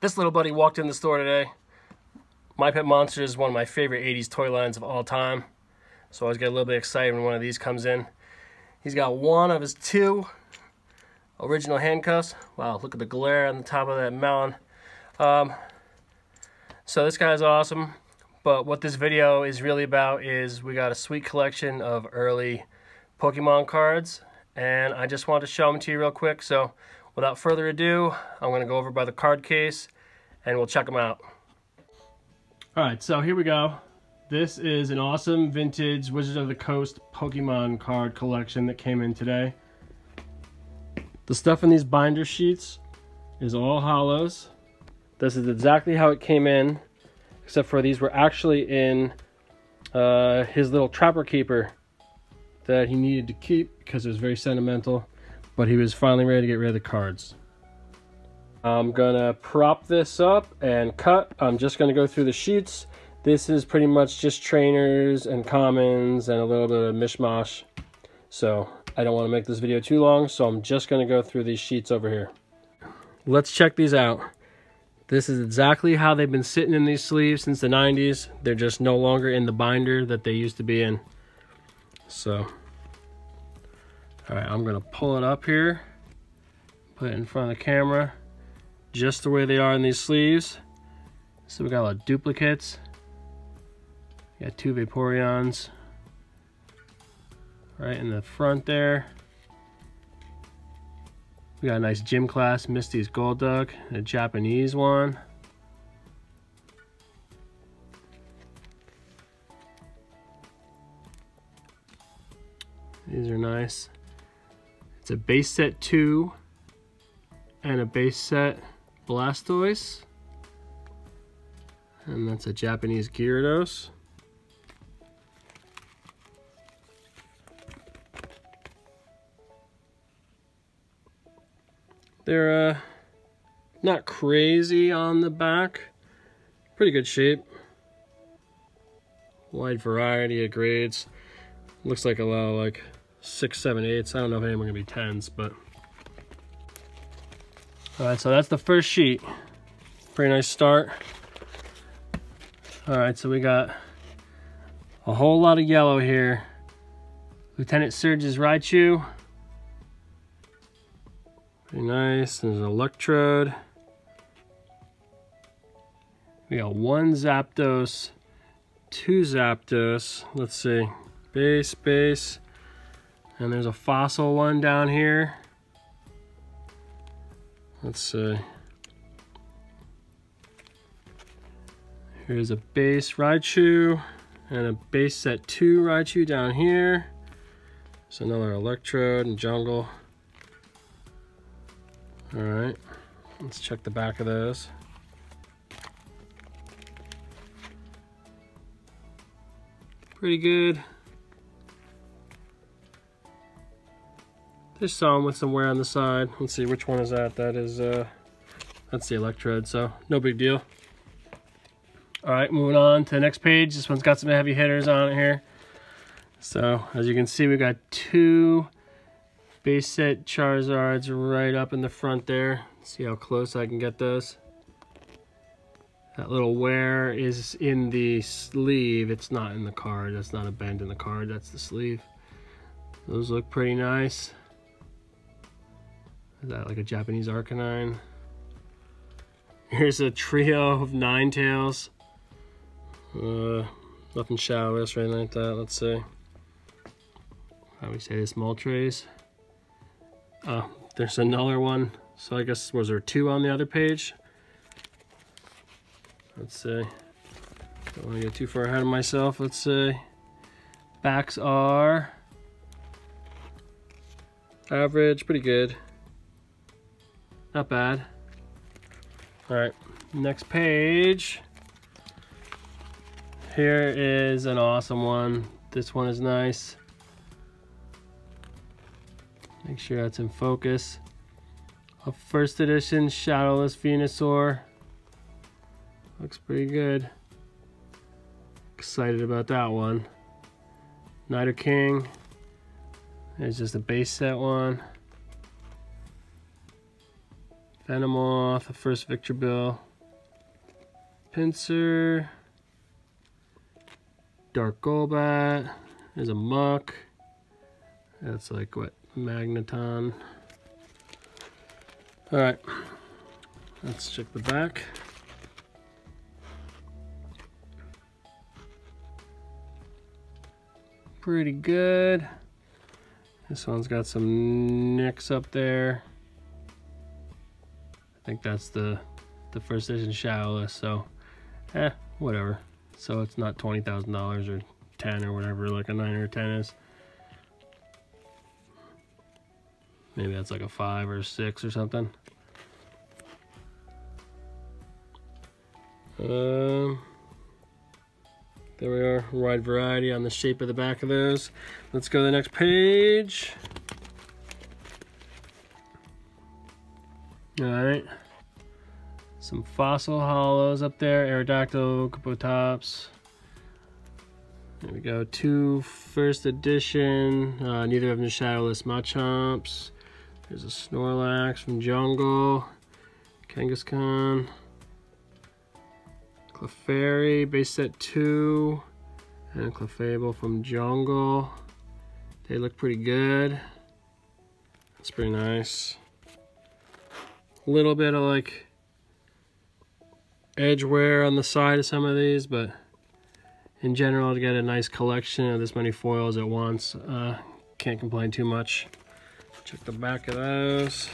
This little buddy walked in the store today. My Pet Monsters is one of my favorite 80s toy lines of all time. So I always get a little bit excited when one of these comes in. He's got one of his two original handcuffs. Wow, look at the glare on the top of that melon. So this guy's awesome. But what this video is really about is we got a sweet collection of early Pokemon cards. And I just wanted to show them to you real quick. So without further ado, I'm going to go over by the card case and we'll check them out. Alright, so here we go. This is an awesome vintage Wizards of the Coast Pokemon card collection that came in today. The stuff in these binder sheets is all Holos. This is exactly how it came in, except for these were actually in his little Trapper Keeper that he needed to keep because it was very sentimental, but he was finally ready to get rid of the cards. I'm gonna prop this up and cut. I'm just gonna go through the sheets. This is pretty much just trainers and commons and a little bit of mishmash. So I don't want to make this video too long, so I'm just gonna go through these sheets over here. Let's check these out. This is exactly how they've been sitting in these sleeves since the 90s. They're just no longer in the binder that they used to be in. So, all right, I'm gonna pull it up here, put it in front of the camera, just the way they are in these sleeves. So we got a lot of duplicates. We got two Vaporeons right in the front there. We got a nice gym class Misty's Golduck, a Japanese one. These are nice. It's a base set 2 and a base set Blastoise. And that's a Japanese Gyarados. They're not crazy on the back. Pretty good shape. Wide variety of grades. Looks like a lot of like 6, 7, 8s. I don't know if any of them are gonna be 10s, but. All right, so that's the first sheet. Pretty nice start. All right, so we got a whole lot of yellow here. Lieutenant Surge's Raichu. Pretty nice. There's an Electrode. We got one Zapdos, two Zapdos. Let's see. Base. And there's a fossil one down here. Let's see. Here's a base Raichu and a base set 2 Raichu down here. There's another Electrode and Jungle. All right, let's check the back of those. Pretty good. There's some with some wear on the side. Let's see, which one is that? That is, that's the Electrode, so no big deal. All right, moving on to the next page. This one's got some heavy hitters on it here. So, as you can see, we got two base set Charizards right up in the front there. See how close I can get those. That little wear is in the sleeve. It's not in the card. That's not a bend in the card. That's the sleeve. Those look pretty nice. Is that like a Japanese Arcanine? Here's a trio of Ninetales. Nothing shadowless or anything like that. Let's see. How do we say this? Moltres. There's another one. So I guess, was there 2 on the other page? Let's see. Don't want to get too far ahead of myself. Let's see. Backs are average, pretty good. Not bad. All right, next page. Here is an awesome one. This one is nice. Make sure that's in focus. A first edition shadowless Venusaur. Looks pretty good. Excited about that one. Nido King. There's just a base set one. Venomoth, the first Victor Bill. Pinsir, Dark Golbat, there's a Muck, that's like what, Magneton. Alright, let's check the back. Pretty good. This one's got some nicks up there. I think that's the first edition shadowless, so whatever. So it's not $20,000 or 10 or whatever, like a 9 or a 10 is. Maybe that's like a 5 or a 6 or something. There we are, wide variety on the shape of the back of those. Let's go to the next page. All right. Some fossil holos up there, Aerodactyl, Kabutops. There we go, 2 first edition, neither of them shadowless Machamps. There's a Snorlax from Jungle, Kangaskhan, Clefairy, base set 2, and Clefable from Jungle. They look pretty good. That's pretty nice. A little bit of like edge wear on the side of some of these, but in general, to get a nice collection of this many foils at once, can't complain too much. Check the back of those.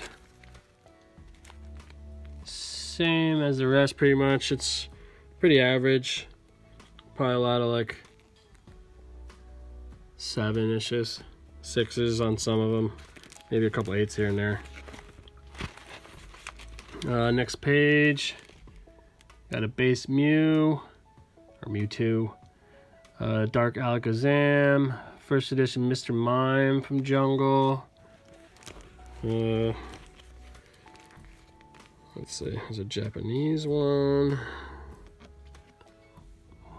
Same as the rest pretty much. It's pretty average. Probably a lot of like 7-ishes, 6s on some of them. Maybe a couple 8s here and there. Next page. Got a base Mew, or Mewtwo. Dark Alakazam, first edition Mr. Mime from Jungle. Let's see, there's a Japanese one.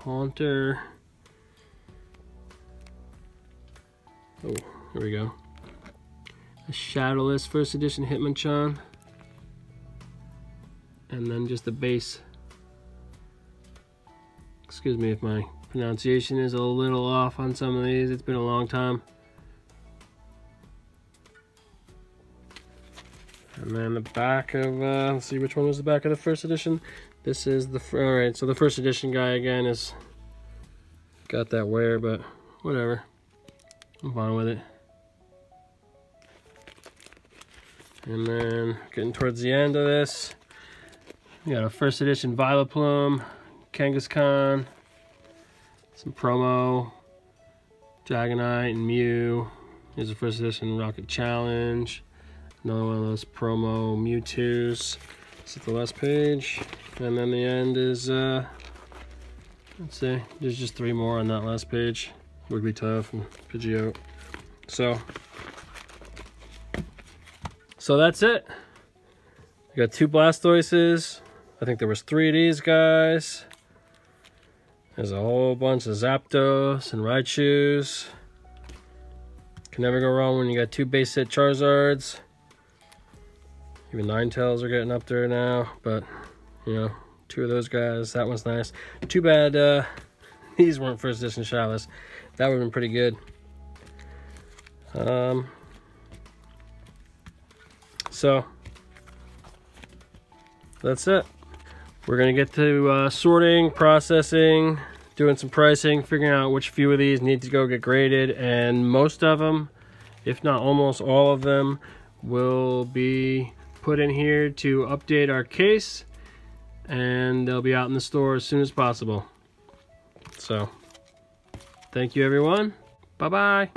Haunter. Oh, here we go. A shadowless first edition Hitmonchan. And then just the base. Excuse me if my pronunciation is a little off on some of these. It's been a long time. And then the back of, let's see which one was the back of the first edition. This is the, alright, so the first edition guy again is got that wear, but whatever. I'm fine with it. And then getting towards the end of this, we got a first edition Vileplume, Kangaskhan, some promo, Dragonite and Mew. Here's the first edition Rocket Challenge. Another one of those promo Mewtwo's. This is the last page. And then the end is, let's see, there's just 3 more on that last page. Wigglytuff and Pidgeot. So that's it. We got 2 Blastoises. I think there was 3 of these guys. There's a whole bunch of Zapdos and Raichus. Can never go wrong when you got 2 base set Charizards. Even Ninetales are getting up there now, but you know, 2 of those guys, that one's nice. Too bad these weren't first edition shadowless. That would have been pretty good. So that's it. We're gonna get to sorting, processing, doing some pricing, figuring out which few of these need to go get graded, and most of them, if not almost all of them, will be put in here to update our case, and they'll be out in the store as soon as possible. So thank you everyone. Bye bye.